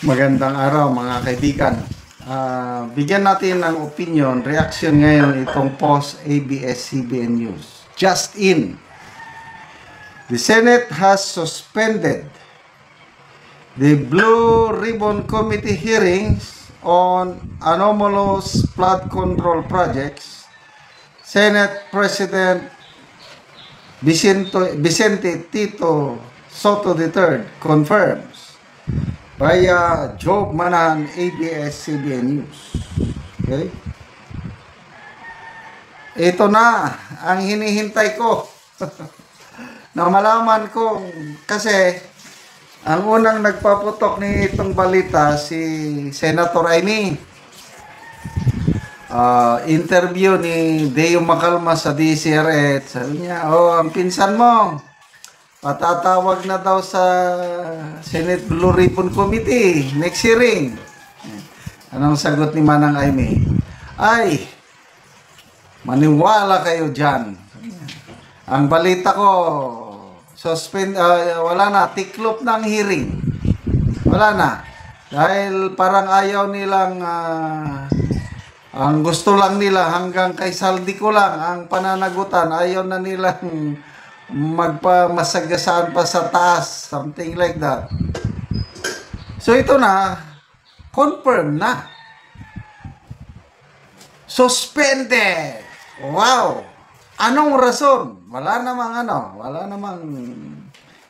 Magandang araw mga kaibigan. Bigyan natin ng opinion, reaction ngayon itong post ABS-CBN News. Just in, the Senate has suspended the Blue Ribbon Committee hearings on anomalous flood control projects. Senate President Vicente Tito Soto III confirms via Job Manahan, ABS-CBN News. Okay? Ito na ang hinihintay ko. Na malaman ko kasi ang unang nagpaputok ni itong balita si Senator Aimee. Interview ni Deo Macalma sa DCRH. Sabi niya, ang pinsan mo patatawag na daw sa Senate Blue Ribbon Committee next hearing. Anong sagot ni Manang Aimee? Ay, maniwala kayo dyan. Ang balita ko, wala na, tiklop ng hearing. Wala na. Dahil parang ayaw nilang, ang gusto lang nila hanggang kay Saldi ko lang ang pananagutan. Ayaw na nilang magpamasagasaan pa sa taas, something like that. So ito na, confirm na. Suspended. Wow. Anong rason? Wala namang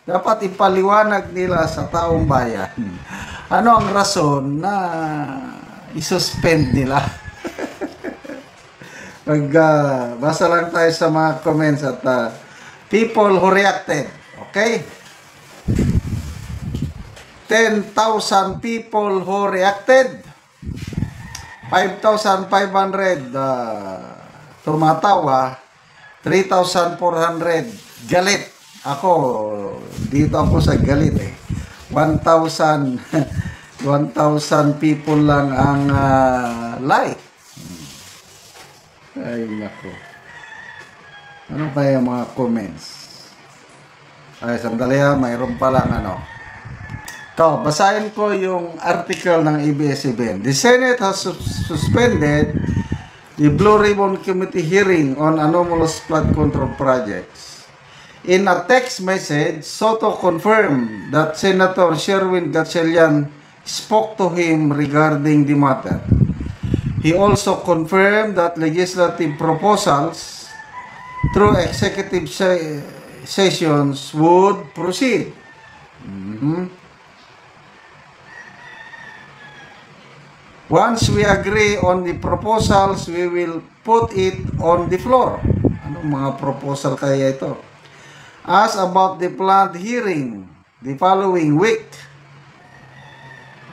dapat ipaliwanag nila sa taong bayan. Ano ang rason na isuspend nila? Basa lang tayo sa mga comments at people who reacted. Okay? 10,000 people who reacted. 5,500 tumatawa. 3,400 galit. Dito ako sa galit eh. 1,000 people lang ang like. Ay, nako. Ano kaya mga comments? Ay, sandali mayroon palang Ito, basahin ko yung article ng ABS-CBN. The Senate has suspended the Blue Ribbon Committee hearing on anomalous flood control projects. In a text message, Soto confirmed that Senator Sherwin Gatchalian spoke to him regarding the matter. He also confirmed that legislative proposals through executive sessions would proceed. Once we agree on the proposals, we will put it on the floor. Anong mga proposal kaya ito? As about the planned hearing the following week,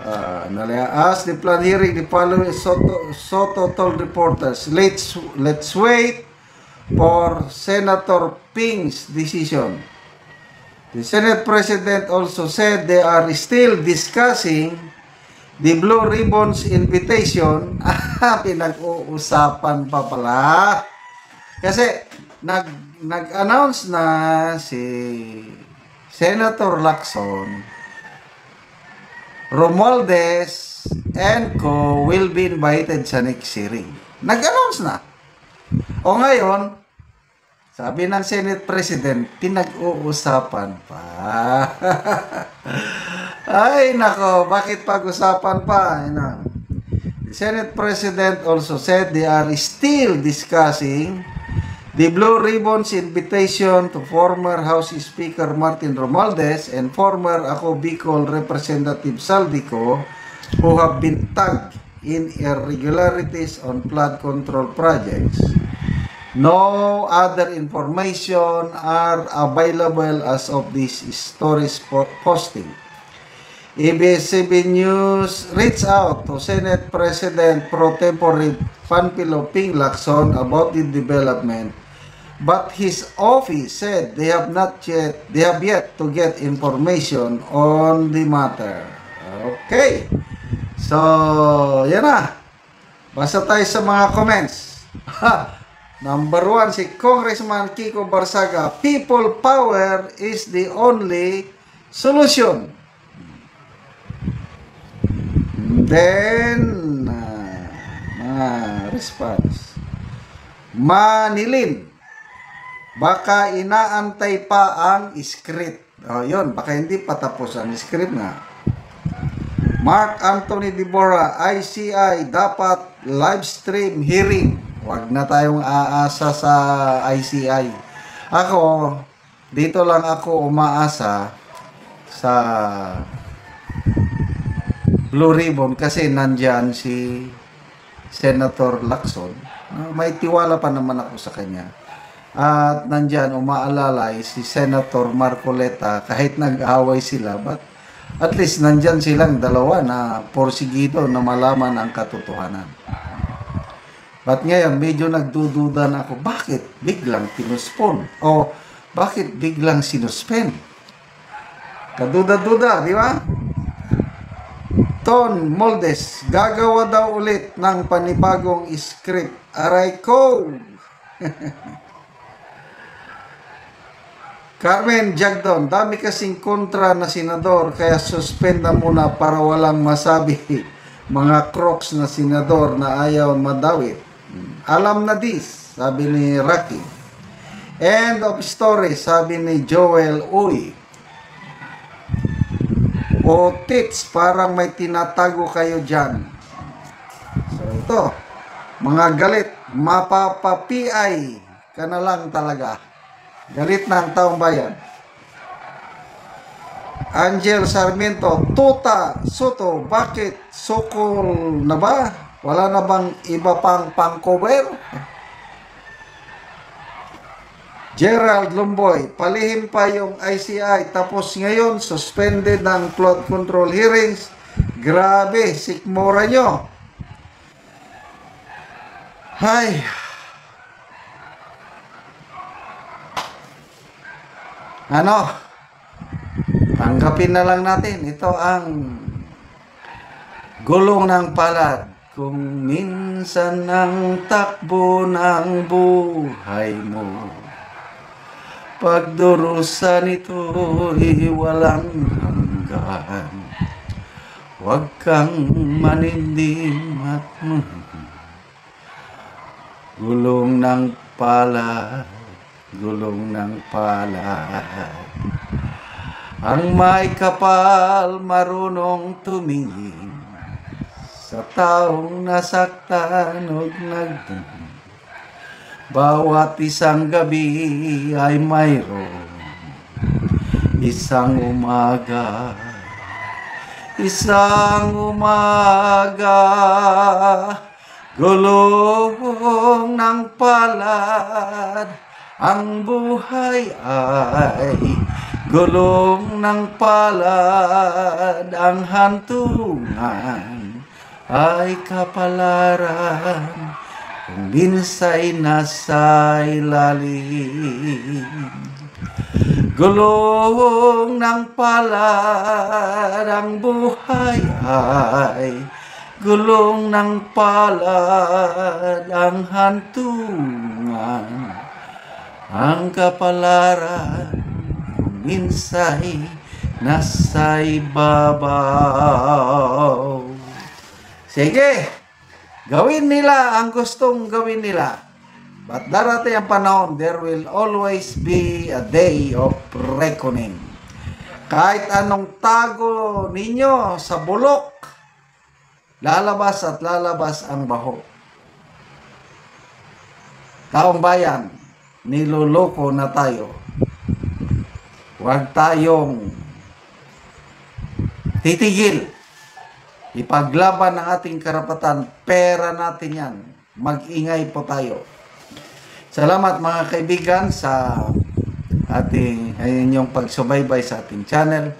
as the planned hearing the following, Soto told reporters, let's wait for Senator Ping's decision. The Senate President also said they are still discussing the Blue Ribbon's invitation. Pinag-uusapan pa pala. Kasi nag-announce na si Senator Lacson, Romualdez and co will be invited sa next hearing. Nag-announce na. O ngayon, sabi ng Senate President, pinag-uusapan pa. Ay, nako, bakit pag-usapan pa? The Senate President also said they are still discussing the Blue Ribbon's invitation to former House Speaker Martin Romualdez and former Ako Bicol Representative Saldico, who have been tagged in irregularities on flood control projects. No other information are available as of this story's posting. ABS-CBN News reached out to Senate President Pro Tempore Panfilo Ping Lacson about the development, but his office said they have yet to get information on the matter. Okay. So, yan na. Basta tayo sa mga comments. Number 1, si Congressman Kiko Barsaga, people power is the only solution. Then, mga response. Manilin. Baka inaantay pa ang script. Yun, baka hindi pa tapos ang script nga. Mark Anthony Dibora, ICI, dapat live stream hearing. Huwag na tayong aasa sa ICI. Ako, dito lang ako umaasa sa Blue Ribbon kasi nandyan si Senator Lacson. May tiwala pa naman ako sa kanya. At nandyan, umaalalay si Senator Marcoleta kahit nag-away sila. But at least nandyan silang dalawa na porsigido na malaman ang katotohanan. But ngayon, medyo nagdududa na ako, bakit biglang pinuspon? O bakit biglang sinuspend? Kaduda-duda, di ba? Ton Moldes, gagawa daw ulit ng panibagong script. Aray ko! Carmen Jagdon, dami kasing kontra na senador, kaya suspenda muna para walang masabi mga crocs na senador na ayaw madawit. Alam na this, sabi ni Rocky. End of story, sabi ni Joel Uy. O tits, parang may tinatago kayo dyan. So ito, mga galit, mapapapiay ka na lang talaga. Galit na ang taong bayan. Angel Sarmiento, Tuta Soto, bakit sukol na ba? Wala na bang iba pang pang-cover? Gerald Lumboy, palihim pa yung ICI tapos ngayon suspended ng flood control hearings. Grabe, sikmura nyo. Hay. Ano? Tanggapin na lang natin. Ito ang gulong ng palad. Kung minsan ang takbo ng buhay mo, pagdurusan ito'y walang hanggan. Huwag kang manindim at gulong ng palad, gulong ng palad. Ang may kapal marunong tumingin sa taong nasaktan o nagdun. Bawat isang gabi ay mayroon isang umaga, gulong ng palad. Ang buhay ay gulong ng palad, ang hantungan ay kapalaran. Kung minsa'y nasa ilalim, gulong ng palad. Ang buhay ay gulong ng palad, ang hantungan, ang kapalaran. Kung minsa'y nasa ibabaw. Sige, gawin nila ang gustong gawin nila. But darating ang panahon, there will always be a day of reckoning. Kahit anong tago ninyo sa bulok, lalabas at lalabas ang baho. Taong bayan, niloloko na tayo. Huwag tayong titigil. Ipaglaban ang ating karapatan, pera natin yan. Mag-ingay po tayo. Salamat mga kaibigan sa inyong pagsubaybay sa ating channel.